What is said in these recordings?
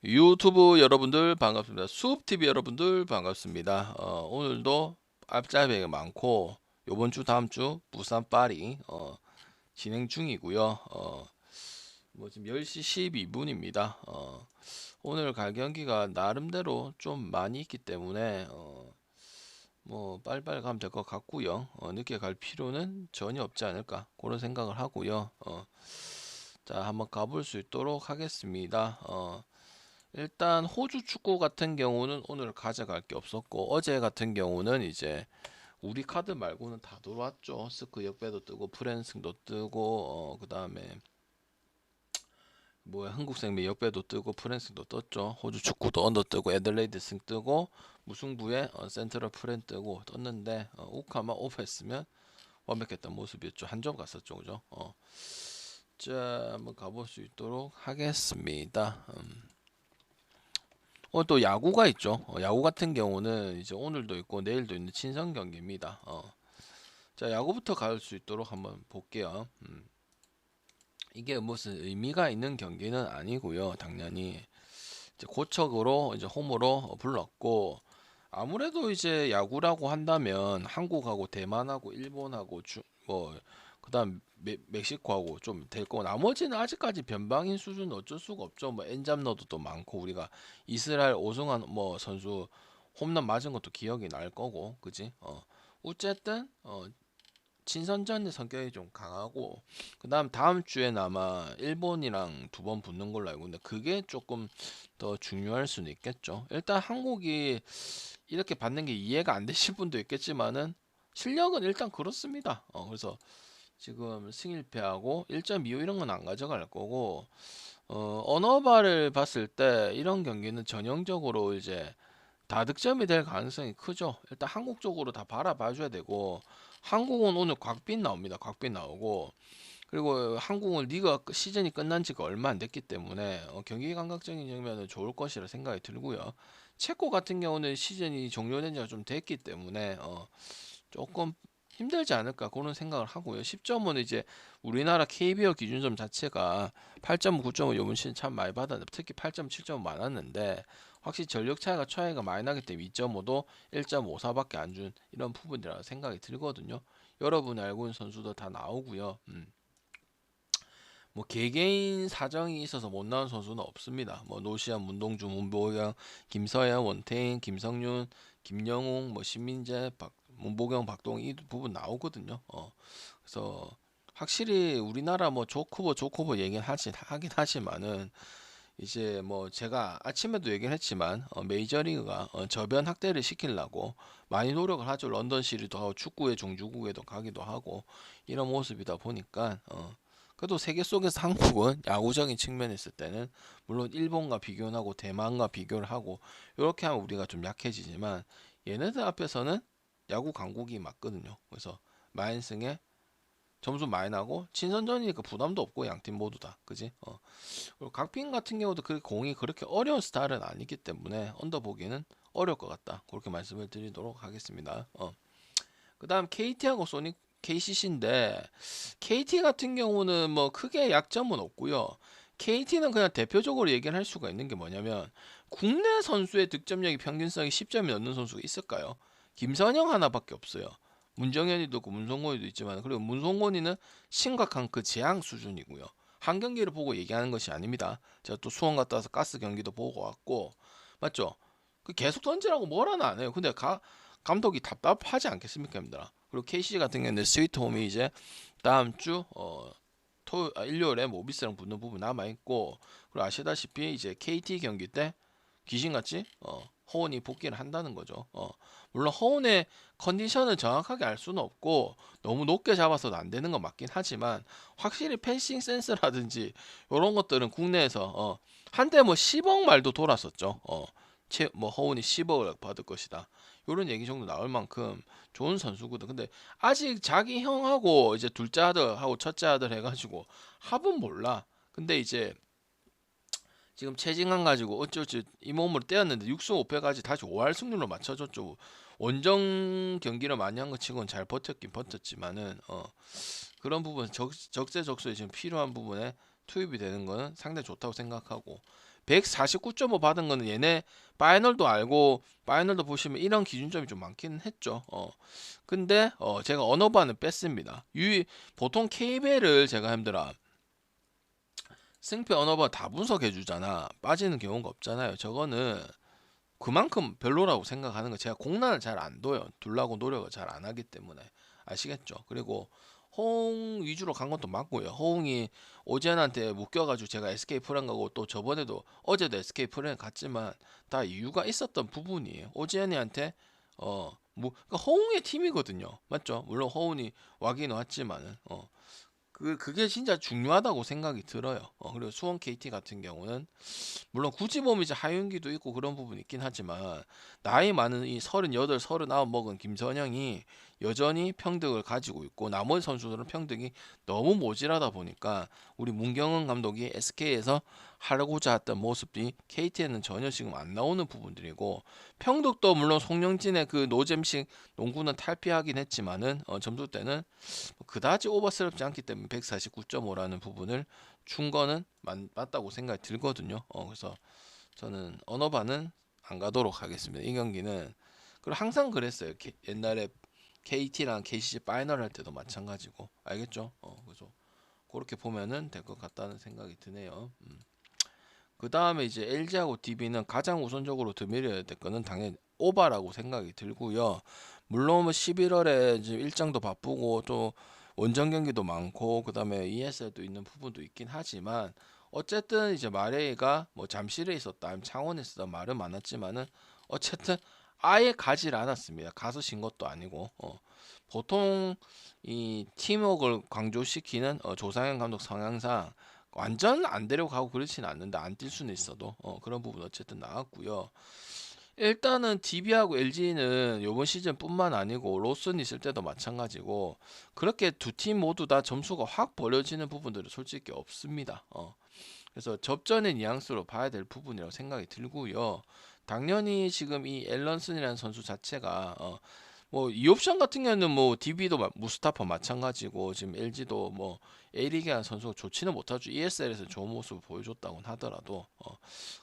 유튜브 여러분들 반갑습니다. 수업TV 여러분들 반갑습니다. 오늘도 앞잡이가 많고 요번 주 다음 주 부산 파리 진행 중이고요. 뭐 지금 10시 12분입니다. 오늘 갈 경기가 나름대로 좀 많이 있기 때문에 뭐 빨리빨리 가면 될 것 같고요. 늦게 갈 필요는 전혀 없지 않을까 그런 생각을 하고요. 자, 한번 가볼 수 있도록 하겠습니다. 일단 호주 축구 같은 경우는 오늘 가져갈 게 없었고, 어제 같은 경우는 이제 우리 카드 말고는 다 들어왔죠. 스크 역배도 뜨고 프랜승도 뜨고 그 다음에 뭐야 한국생명 역배도 뜨고 프랜승도 떴죠. 호주 축구도 언더 뜨고 애들레이드 승 뜨고 무승부에 센트럴 프랜 뜨고 떴는데 우카만 오프했으면 완벽했던 모습이었죠. 한 점 갔었죠, 그죠? 자, 한번 가볼 수 있도록 하겠습니다. 오늘 또 야구가 있죠. 야구 같은 경우는 이제 오늘도 있고 내일도 있는 친선 경기입니다. 자, 야구부터 갈 수 있도록 한번 볼게요. 이게 무슨 의미가 있는 경기는 아니고요. 당연히 이제 고척으로 이제 홈으로 불렀고 아무래도 이제 야구라고 한다면 한국하고 대만하고 일본하고 뭐 그다음 멕시코하고 좀 될 거고 나머지는 아직까지 변방인 수준은 어쩔 수가 없죠. 뭐 엔잡러도 또 많고 우리가 이스라엘 오승환 뭐 선수 홈런 맞은 것도 기억이 날 거고 그지? 어쨌든 친선전의 성격이 좀 강하고 그다음 다음 주에는 아마 일본이랑 두 번 붙는 걸로 알고 있는데 그게 조금 더 중요할 수는 있겠죠. 일단 한국이 이렇게 받는 게 이해가 안 되실 분도 있겠지만은 실력은 일단 그렇습니다. 그래서 지금 승일패하고 1.25 이런 건 안 가져갈 거고 언어바를 봤을 때 이런 경기는 전형적으로 이제 다득점이 될 가능성이 크죠. 일단 한국 쪽으로 다 바라봐줘야 되고 한국은 오늘 곽빈 나옵니다. 곽빈 나오고 그리고 한국은 리그 시즌이 끝난 지가 얼마 안 됐기 때문에 경기 감각적인 장면은 좋을 것이라 생각이 들고요. 체코 같은 경우는 시즌이 종료된 지가 좀 됐기 때문에 조금 힘들지 않을까 그런 생각을 하고요. 10점은 이제 우리나라 KBO 기준점 자체가 8점, 9점을 요번 시즌 참 많이 받았는데 특히 8점, 7점 많았는데 확실히 전력 차이가 많이 나기 때문에 2.5도 1.54밖에 안 준 이런 부분이라 생각이 들거든요. 여러분이 알고 있는 선수도 다 나오고요. 뭐 개개인 사정이 있어서 못 나온 선수는 없습니다. 뭐 노시안, 문동주, 문보경, 김서현, 원태인, 김성윤, 김영웅, 뭐 신민재, 문보경, 박동 이 부분 나오거든요. 그래서 확실히 우리나라 뭐 조코보 하긴 하지만은 이제 뭐 제가 아침에도 얘기를 했지만 메이저리그가 저변 확대를 시키려고 많이 노력을 하죠. 런던 시리도 하고 축구의 종주국에도 가기도 하고 이런 모습이다 보니까 그래도 세계 속에서 한국은 야구적인 측면에 있을 때는 물론 일본과 비교를 하고 대만과 비교를 하고 이렇게 하면 우리가 좀 약해지지만 얘네들 앞에서는 야구 강국이 맞거든요. 그래서 마인승에 점수 많이 나고 친선전이니까 부담도 없고 양팀 모두 다 그지? 그리고 각빈 같은 경우도 그 공이 그렇게 어려운 스타일은 아니기 때문에 언더 보기는 어려울 것 같다. 그렇게 말씀을 드리도록 하겠습니다. 그다음 KT하고 소닉 KCC인데 KT 같은 경우는 뭐 크게 약점은 없고요. KT는 그냥 대표적으로 얘기를 할 수가 있는 게 뭐냐면 국내 선수의 득점력이 평균성이 10점이 넘는 선수가 있을까요? 김선영 하나밖에 없어요. 문정현이도 있고 문성곤이도 있지만 그리고 문성곤이는 심각한 그 재앙 수준이고요. 한 경기를 보고 얘기하는 것이 아닙니다. 제가 또 수원 갔다 와서 가스 경기도 보고 왔고 맞죠? 그 계속 던지라고 뭐라는 안 해요. 근데 감독이 답답하지 않겠습니까, 힘들어. 그리고 KC 같은 경우는 스위트 홈이 이제 다음 주 일요일에 모비스랑 붙는 부분 남아 있고 그리고 아시다시피 이제 KT 경기 때 귀신같이 허운이 복귀를 한다는 거죠. 물론 허운의 컨디션을 정확하게 알 수는 없고 너무 높게 잡아서도 안 되는 건 맞긴 하지만 확실히 패싱 센스라든지 이런 것들은 국내에서 한때 뭐 10억 말도 돌았었죠. 뭐 허운이 10억을 받을 것이다. 이런 얘기 정도 나올 만큼 좋은 선수거든. 근데 아직 자기 형하고 이제 둘째 아들하고 첫째 아들 해가지고 합은 몰라. 근데 이제 지금 체징안 가지고 어쩌지 이 몸으로 떼었는데 6승 5패까지 다시 5할 승률로 맞춰줬죠. 원정 경기를 많이 한 것 치고는 잘 버텼긴 버텼지만은 그런 부분 적재적소에 지금 필요한 부분에 투입이 되는 거는 상당히 좋다고 생각하고 149.5 받은 거는 얘네 파이널도 알고 파이널도 보시면 이런 기준점이 좀 많기는 했죠. 근데 제가 언어반은 뺐습니다. 보통 KBL을 제가 힘들어 승패 언어반 다 분석해 주잖아. 빠지는 경우가 없잖아요. 저거는 그만큼 별로라고 생각하는 거. 제가 공란을 잘 안 둬요. 둘라고 노력을 잘 안 하기 때문에. 아시겠죠? 그리고 호응 위주로 간 것도 맞고요. 호응이 오지환한테 묶여가지고 제가 SK 프렌 가고 또 저번에도 어제도 SK 프렌 갔지만 다 이유가 있었던 부분이에요. 오지환이한테 그러니까 호응의 팀이거든요. 맞죠? 물론 호응이 와긴 왔지만은 그게 진짜 중요하다고 생각이 들어요. 그리고 수원 KT 같은 경우는 물론 굳이 보면 이제 하윤기도 있고 그런 부분이 있긴 하지만 나이 많은 이 38, 39 먹은 김선영이 여전히 평등을 가지고 있고 나머지 선수들은 평등이 너무 모질하다 보니까 우리 문경은 감독이 SK에서 하려고자 했던 모습이 KT에는 전혀 지금 안 나오는 부분들이고 평덕도 물론 송영진의 그 노잼식 농구는 탈피하긴 했지만은 점수 때는 그다지 오버스럽지 않기 때문에 149.5라는 부분을 준 거는 맞다고 생각이 들거든요. 그래서 저는 언어반은 안 가도록 하겠습니다. 이 경기는 그리고 항상 그랬어요. 옛날에 KT랑 KCC 파이널 할 때도 마찬가지고 알겠죠? 그래서 그렇게 보면은 될 것 같다는 생각이 드네요. 그 다음에 이제 LG하고 DB는 가장 우선적으로 드밀어야 될 거는 당연히 오바라고 생각이 들고요. 물론 뭐 11월에 지금 일정도 바쁘고 또 원정 경기도 많고 그 다음에 ESL도 있는 부분도 있긴 하지만 어쨌든 이제 마레이가 뭐 잠실에 있었다, 아니면 창원에 있었다 말은 많았지만은 어쨌든 아예 가질 않았습니다. 가서 진 것도 아니고 보통 이 팀워크를 강조시키는 조상현 감독 성향상 완전 안 데려가고 그렇지는 않는데 안 뛸 수는 있어도 그런 부분 어쨌든 나왔고요. 일단은 DB하고 LG는 이번 시즌뿐만 아니고 로슨 있을 때도 마찬가지고 그렇게 두 팀 모두 다 점수가 확 벌어지는 부분들은 솔직히 없습니다. 그래서 접전의 뉘앙스로 봐야 될 부분이라고 생각이 들고요. 당연히 지금 이 앨런슨이라는 선수 자체가 뭐 이 옵션 같은 경우는 뭐 DB도 무스타파 마찬가지고 지금 LG도 뭐 A리그한 선수가 좋지는 못하죠. ESL에서 좋은 모습을 보여줬다고 하더라도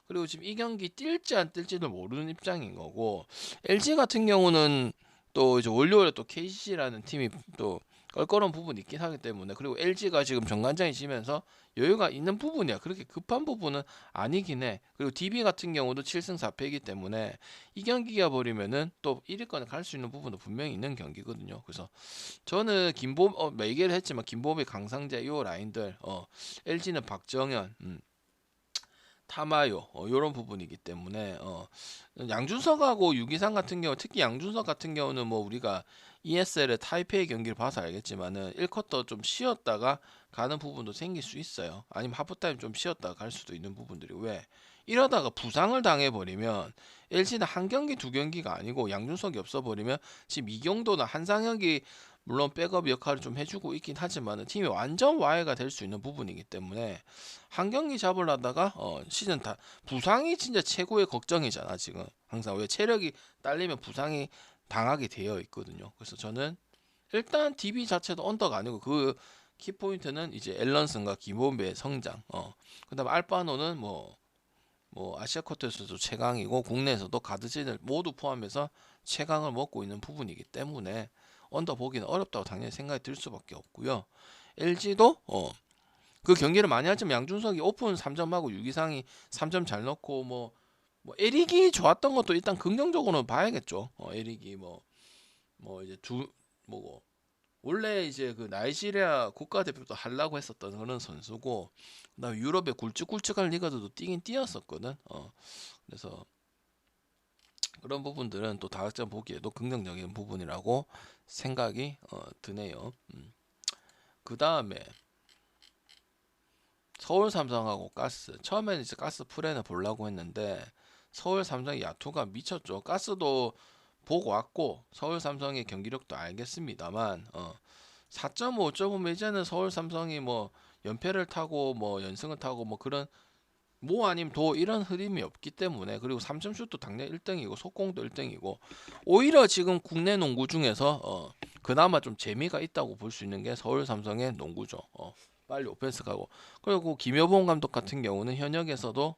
그리고 지금 이 경기 뛸지 안 뛸지도 모르는 입장인 거고 LG 같은 경우는 또 이제 월요일에 또 KCC라는 팀이 또 껄끄러운 부분이 있긴 하기 때문에 그리고 LG가 지금 정관장이 지면서 여유가 있는 부분이야. 그렇게 급한 부분은 아니긴 해. 그리고 DB 같은 경우도 7승 4패이기 때문에 이 경기가 버리면은 또 1위권에 갈 수 있는 부분도 분명히 있는 경기거든요. 그래서 저는 얘기를 했지만 김보배, 강상재 요 라인들 LG는 박정현 타마요 이런 부분이기 때문에 양준석하고 유기상 같은 경우 특히 양준석 같은 경우는 뭐 우리가 ESL의 타이페이 경기를 봐서 알겠지만은 1쿼터 좀 쉬었다가 가는 부분도 생길 수 있어요. 아니면 하프타임 좀 쉬었다가 갈 수도 있는 부분들이 왜 이러다가 부상을 당해버리면 LG는 한 경기 두 경기가 아니고 양준석이 없어버리면 지금 이경도나 한상혁이 물론 백업 역할을 좀 해주고 있긴 하지만 팀이 완전 와해가 될 수 있는 부분이기 때문에 한 경기 잡으려다가 시즌 다 부상이 진짜 최고의 걱정이잖아 지금 항상 왜 체력이 딸리면 부상이 당하게 되어 있거든요. 그래서 저는 일단 DB 자체도 언더가 아니고 그 키포인트는 이제 앨런슨과 김범배의 성장 그다음 알바노는 뭐 아시아 쿼터에서도 최강이고 국내에서도 가드진을 모두 포함해서 최강을 먹고 있는 부분이기 때문에 언더 보기는 어렵다고 당연히 생각이 들 수밖에 없고요. LG도 그 경기를 많이 하지만 양준석이 오픈 3점하고 유기상이 3점 잘 넣고 뭐 에릭이 좋았던 것도 일단 긍정적으로는 봐야겠죠. 에릭이 뭐 이제 뭐고 원래 이제 그 나이지리아 국가대표도 하려고 했었던 그런 선수고 그다음에 유럽의 굵직굵직한 리그들도 뛰긴 뛰었었거든. 그래서 그런 부분들은 또 다각점 보기에도 긍정적인 부분이라고 생각이 드네요. 그 다음에 서울 삼성하고 가스 처음에는 이제 가스 프레는 보려고 했는데 서울 삼성의 야투가 미쳤죠. 가스도 보고 왔고 서울 삼성의 경기력도 알겠습니다만 4.5, 5.5면 이제는 서울 삼성이 뭐 연패를 타고 뭐 연승을 타고 뭐 그런 뭐 아니면 도 이런 흐름이 없기 때문에 그리고 3점 슛도 당연 1등이고 속공도 1등이고 오히려 지금 국내 농구 중에서 그나마 좀 재미가 있다고 볼 수 있는 게 서울 삼성의 농구죠. 빨리 오펜스 가고 그리고 김여봉 감독 같은 경우는 현역에서도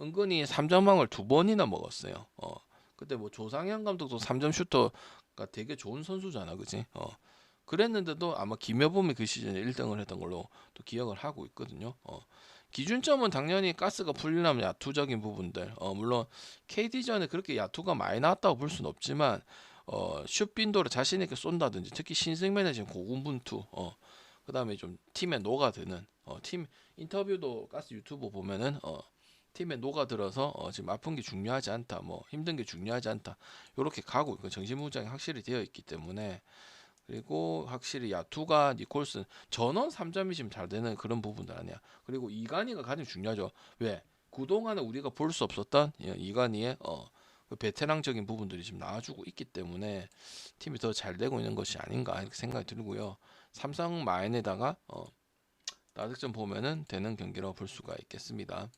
은근히 3점왕을 2번이나 먹었어요. 그때 뭐 조상현 감독도 3점 슈터가 되게 좋은 선수잖아, 그지? 그랬는데도 아마 김여범이 그 시즌에 1등을 했던 걸로 또 기억을 하고 있거든요. 기준점은 당연히 가스가 풀리려면 야투적인 부분들. 물론 KD전에 그렇게 야투가 많이 나왔다고 볼 수는 없지만 슛 빈도를 자신 있게 쏜다든지 특히 신승맨의 지금 고군분투. 그다음에 좀 팀에 녹아드는 팀 인터뷰도 가스 유튜브 보면은 팀에 녹아들어서 지금 아픈 게 중요하지 않다, 뭐 힘든 게 중요하지 않다, 요렇게 가고 있고 정신무장이 확실히 되어 있기 때문에. 그리고 확실히 야투가 니콜슨 전원 3점이 지금 잘 되는 그런 부분들 아니야. 그리고 이관희가 가장 중요하죠. 왜? 그동안에 우리가 볼 수 없었던 이관희의 그 베테랑적인 부분들이 지금 나와주고 있기 때문에 팀이 더 잘 되고 있는 것이 아닌가 이렇게 생각이 들고요. 삼성 마인에다가 다득점 보면은 되는 경기라고 볼 수가 있겠습니다.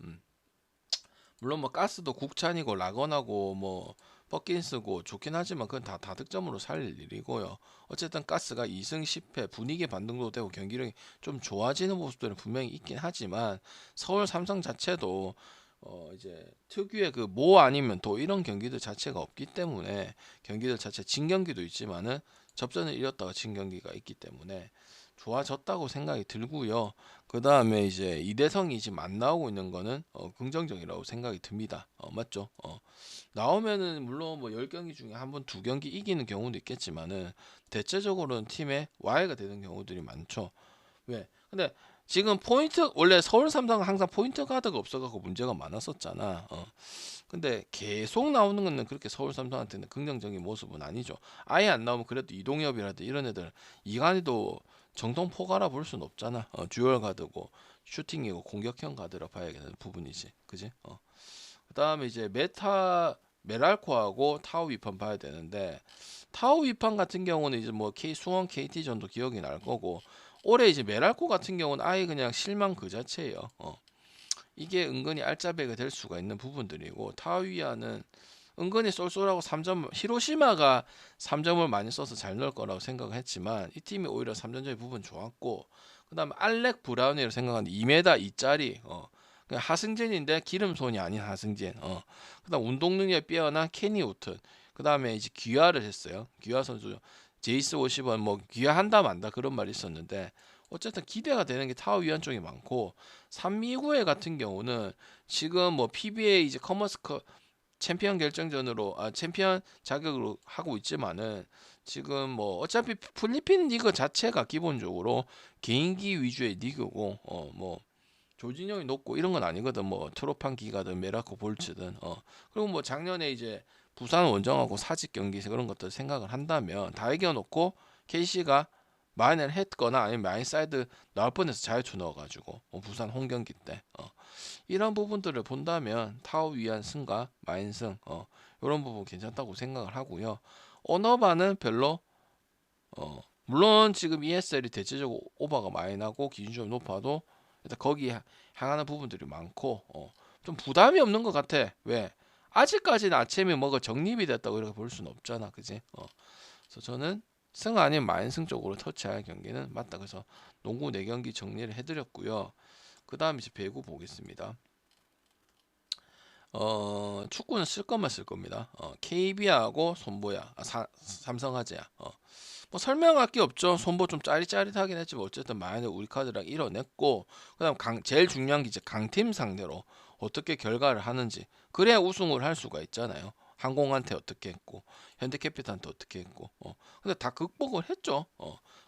물론 뭐 가스도 국찬이고 라건하고 뭐 퍼킨스고 좋긴 하지만 그건 다 다득점으로 살릴 일이고요. 어쨌든 가스가 2승 10패 분위기 반등도 되고 경기력이 좀 좋아지는 모습들은 분명히 있긴 하지만 서울 삼성 자체도 이제 특유의 그 뭐 아니면 또 이런 경기들 자체가 없기 때문에 경기들 자체 진 경기도 있지만은 접전을 이뤘다가 진 경기가 있기 때문에 좋아졌다고 생각이 들고요. 그 다음에 이제 이대성이 지금 안 나오고 있는 거는 긍정적이라고 생각이 듭니다. 맞죠? 나오면은 물론 뭐 10경기 중에 한 번, 2경기 이기는 경우도 있겠지만은 대체적으로는 팀에 와해가 되는 경우들이 많죠. 왜? 근데 지금 포인트 원래 서울 삼성은 항상 포인트 가드가 없어갖고 문제가 많았었잖아. 근데 계속 나오는 거는 그렇게 서울 삼성한테는 긍정적인 모습은 아니죠. 아예 안 나오면 그래도 이동엽이라든 이런 애들 이간희도 정통 포가라 볼 수는 없잖아. 듀얼 가드고 슈팅이고 공격형 가드라 봐야겠는 부분이지, 그지? 그다음에 이제 메랄코하고 타우 위판 봐야 되는데 타우 위판 같은 경우는 이제 뭐 K 수원 KT전도 기억이 날 거고 올해 이제 메랄코 같은 경우는 아예 그냥 실망 그 자체예요. 이게 은근히 알짜배가 될 수가 있는 부분들이고 타위아는 은근히 쏠쏠하고 3점 히로시마가 3점을 많이 써서 잘 넣을 거라고 생각을 했지만 이 팀이 오히려 3점적인 부분 좋았고 그다음에 알렉 브라운이라고 생각하는데 2m 2짜리 그냥 하승진인데 기름손이 아닌 하승진 그다음 운동 능력이 뛰어난 케니 우튼 그다음에 이제 귀화를 했어요. 귀화 선수 제이스 50원 뭐 귀화한다 만다 그런 말이 있었는데 어쨌든 기대가 되는 게 타워 위안 쪽이 많고 329회 같은 경우는 지금 뭐 PBA 이제 커머스컵 챔피언 결정전으로 챔피언 자격으로 하고 있지만은 지금 뭐 어차피 필리핀 리그 자체가 기본적으로 개인기 위주의 리그고 뭐 조진영이 높고 이런 건 아니거든. 뭐 트로판 기가든 메라코 볼츠든 그리고 뭐 작년에 이제 부산 원정하고 사직 경기 그런 것들 생각을 한다면 다 이겨놓고 KC가 마이너를 했거나 아니면 마인사이드 나올 뻔해서 자유투 넣어가지고 부산 홈 경기 때 이런 부분들을 본다면 타워 위안 승과 마인승 이런 부분 괜찮다고 생각을 하고요. 오너바는 별로 물론 지금 ESL이 대체적으로 오버가 많이 나고 기준점이 높아도 일단 거기 향하는 부분들이 많고 좀 부담이 없는 것 같아. 왜? 아직까지는 아침에 뭐가 정립이 됐다고 이렇게 볼 수는 없잖아, 그지? 그래서 저는 승 아닌 만승 쪽으로 터치할 경기는 맞다. 그래서 농구 4경기 정리를 해드렸고요. 그 다음 이제 배구 보겠습니다. 축구는 쓸 것만 쓸 겁니다. KB하고 손보야, 삼성화재야. 뭐 설명할 게 없죠. 손보 좀 짜릿짜릿하긴 했지만 어쨌든 마이너 우리 카드랑 이뤄냈고 그다음 제일 중요한 게 이제 강팀 상대로 어떻게 결과를 하는지 그래야 우승을 할 수가 있잖아요. 항공한테 어떻게 했고 현대캐피탈한테 어떻게 했고 근데 다 극복을 했죠.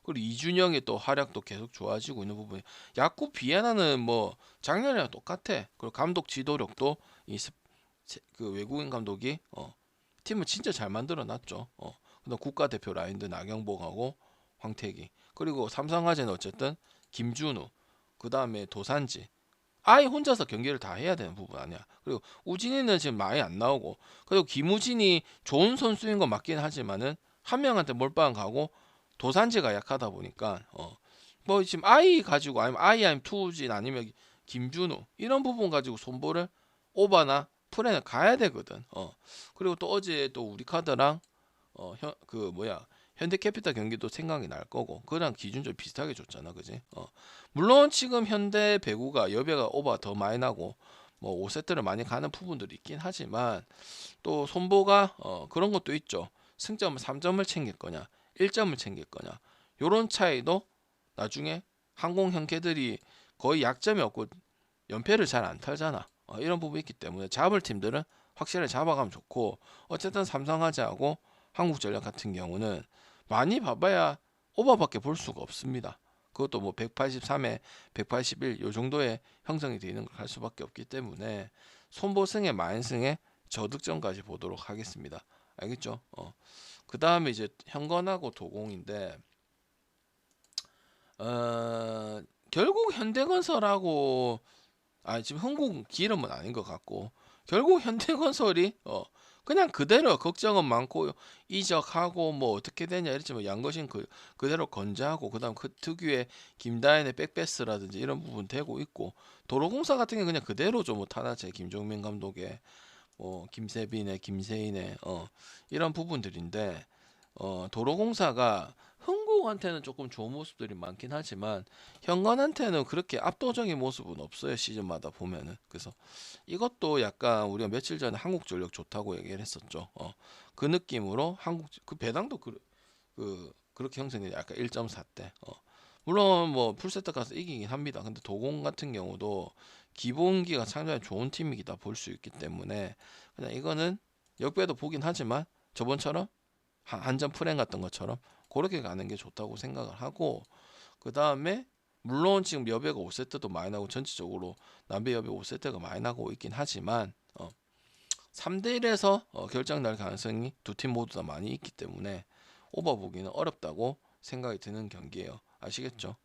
그리고 이준영의 또 활약도 계속 좋아지고 있는 부분이 야구 비에나는 뭐 작년이랑 똑같아. 그리고 감독 지도력도 그 외국인 감독이 팀을 진짜 잘 만들어 놨죠. 그다음 국가대표 라인도 나경복하고 황태기 그리고 삼성화재는 어쨌든 김준우 그 다음에 도산지 아예 혼자서 경기를 다 해야 되는 부분 아니야. 그리고 우진이는 지금 많이 안 나오고 그리고 김우진이 좋은 선수인 건 맞긴 하지만은 한 명한테 몰빵 가고 도산지가 약하다 보니까 뭐 지금 아이 가지고 아니면 투우진 아니면 김준우 이런 부분 가지고 손보를 오바나 프레는 가야 되거든. 그리고 또 어제 또 우리 카드랑 그 뭐야 현대캐피탈 경기도 생각이 날 거고 그랑 기준점 비슷하게 줬잖아, 그지? 물론 지금 현대 배구가 여배가 오버 더 많이 나고 뭐 5세트를 많이 가는 부분들이 있긴 하지만 또 손보가 그런 것도 있죠. 승점을 3점을 챙길 거냐 1점을 챙길 거냐 요런 차이도 나중에 항공 형캐들이 거의 약점이 없고 연패를 잘 안 털잖아. 이런 부분이 있기 때문에 잡을 팀들은 확실히 잡아가면 좋고, 어쨌든 삼성화재하고 한국전력 같은 경우는 많이 봐봐야 오버밖에 볼 수가 없습니다. 그것도 뭐 183에 181 요 정도의 형성이 되는 걸 할 수밖에 없기 때문에 손보승의 만승의 저득점까지 보도록 하겠습니다. 알겠죠? 그 다음에 이제 현건하고 도공인데 결국 현대건설하고 지금 흥국 기름은 아닌 것 같고 결국 현대건설이 그냥 그대로 걱정은 많고 이적하고 뭐 어떻게 되냐 이랬지만 양거신 그대로 건재하고 그다음 그 특유의 김다현의 백패스라든지 이런 부분 되고 있고 도로공사 같은 게 그냥 그대로죠. 뭐 타나체 김종민 감독의 김세빈의 김세인의 이런 부분들인데 도로공사가 흥국한테는 조금 좋은 모습들이 많긴 하지만 현건한테는 그렇게 압도적인 모습은 없어요. 시즌마다 보면은. 그래서 이것도 약간 우리가 며칠 전에 한국전력 좋다고 얘기를 했었죠. 그 느낌으로 그 배당도 그렇게 형성이 약간 1.4대. 물론 뭐 풀세트 가서 이기긴 합니다. 근데 도공 같은 경우도 기본기가 상당히 좋은 팀이다 볼 수 있기 때문에 그냥 이거는 역배도 보긴 하지만 저번처럼 한전 프랭 같은 것처럼 그렇게 가는 게 좋다고 생각을 하고 그 다음에 물론 지금 여배가 5세트도 많이 나고 전체적으로 남배 여배 5세트가 많이 나고 있긴 하지만 3대1에서 결정 날 가능성이 두 팀 모두 다 많이 있기 때문에 오버 보기는 어렵다고 생각이 드는 경기예요. 아시겠죠?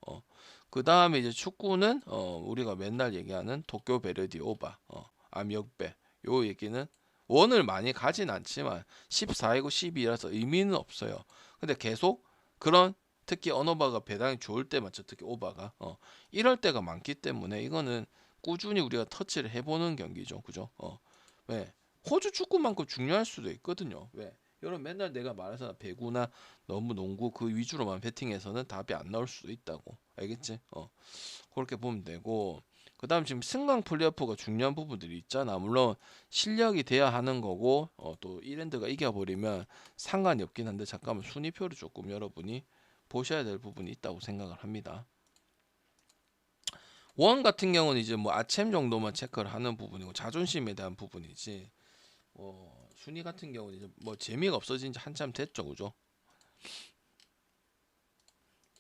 그 다음에 이제 축구는 우리가 맨날 얘기하는 도쿄 베르디 오바 암역배 요 얘기는 원을 많이 가진 않지만 14이고 12라서 의미는 없어요. 근데 계속 그런 특히 언어바가 배당이 좋을 때 맞죠. 특히 오바가 이럴 때가 많기 때문에 이거는 꾸준히 우리가 터치를 해보는 경기죠. 그죠? 왜 호주 축구만큼 중요할 수도 있거든요. 왜 여러분 맨날 내가 말해서 배구나 너무 농구 그 위주로만 배팅해서는 답이 안 나올 수도 있다고. 알겠지? 그렇게 보면 되고 그 다음 지금 승강 플레이오프가 중요한 부분들이 있잖아. 물론 실력이 돼야 하는 거고 또 이랜드가 이겨버리면 상관이 없긴 한데 잠깐만 순위표를 조금 여러분이 보셔야 될 부분이 있다고 생각을 합니다. 원 같은 경우는 이제 뭐 아챔 정도만 체크를 하는 부분이고 자존심에 대한 부분이지 순위 같은 경우는 이제 뭐 재미가 없어진 지 한참 됐죠. 그죠?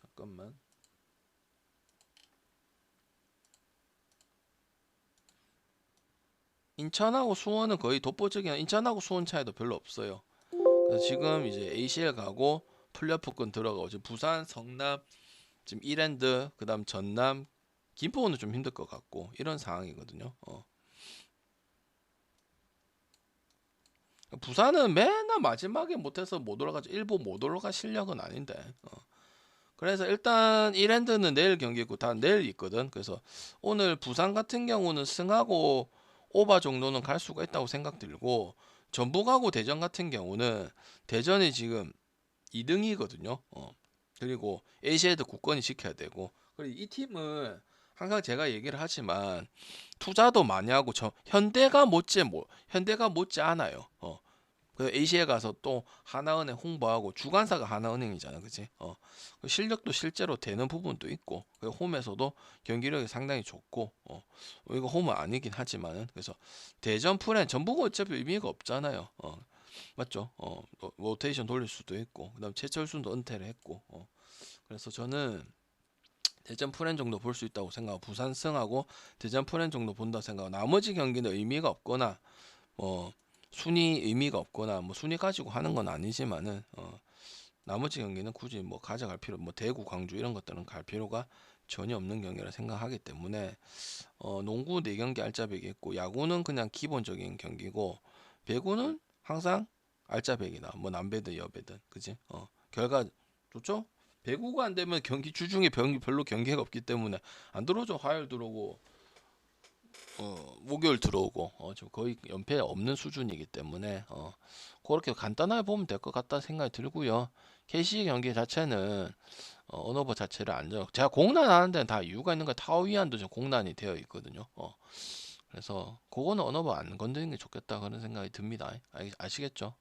잠깐만. 인천하고 수원은 거의 독보적인 인천하고 수원 차이도 별로 없어요. 그래서 지금 이제 ACL 가고 플레이오프권 들어가고 지금 부산, 성남, 지금 이랜드, 그다음 전남, 김포는 좀 힘들 것 같고 이런 상황이거든요. 부산은 맨날 마지막에 못해서 못 올라가죠. 일부 못 올라갈 실력은 아닌데. 그래서 일단 이랜드는 내일 경기 있고 다 내일 있거든. 그래서 오늘 부산 같은 경우는 승하고 오바 정도는 갈 수가 있다고 생각 들고 전북하고 대전 같은 경우는 대전이 지금 2등이거든요. 그리고 ACL도 굳건히 지켜야 되고 그리고 이 팀은 항상 제가 얘기를 하지만 투자도 많이 하고 현대가 못지 않아요. 그 AC에 가서 또 하나은행 홍보하고 주관사가 하나은행이잖아, 그치? 그 실력도 실제로 되는 부분도 있고 그 홈에서도 경기력이 상당히 좋고 이거 홈은 아니긴 하지만은 그래서 대전 프렌 전북은 어차피 의미가 없잖아요. 맞죠? 로테이션 돌릴 수도 있고 그다음 최철순도 은퇴를 했고 그래서 저는 대전 프렌 정도 볼 수 있다고 생각하고 부산 승하고 대전 프렌 정도 본다 생각하고 나머지 경기는 의미가 없거나 순위 의미가 없거나 뭐 순위 가지고 하는 건 아니지만은 나머지 경기는 굳이 뭐 가져갈 필요 뭐 대구 광주 이런 것들은 갈 필요가 전혀 없는 경기라 생각하기 때문에 농구 4경기 알짜배기 있고 야구는 그냥 기본적인 경기고 배구는 항상 알짜배기다 뭐 남배든 여배든 그지 결과 좋죠. 배구가 안 되면 경기 주중에 별로 경기가 없기 때문에 안 들어오죠. 화요일 들어오고 목요일 들어오고 좀 거의 연패 없는 수준이기 때문에 그렇게 간단하게 보면 될 것 같다 생각이 들고요. KC 경기 자체는 언어버 자체를 안정. 제가 공란 하는 데는 다 이유가 있는 거예요. 타오 위안도 좀 공란이 되어 있거든요. 그래서 그거는 언어부 안 건드리는 게 좋겠다 그런 생각이 듭니다. 아시겠죠?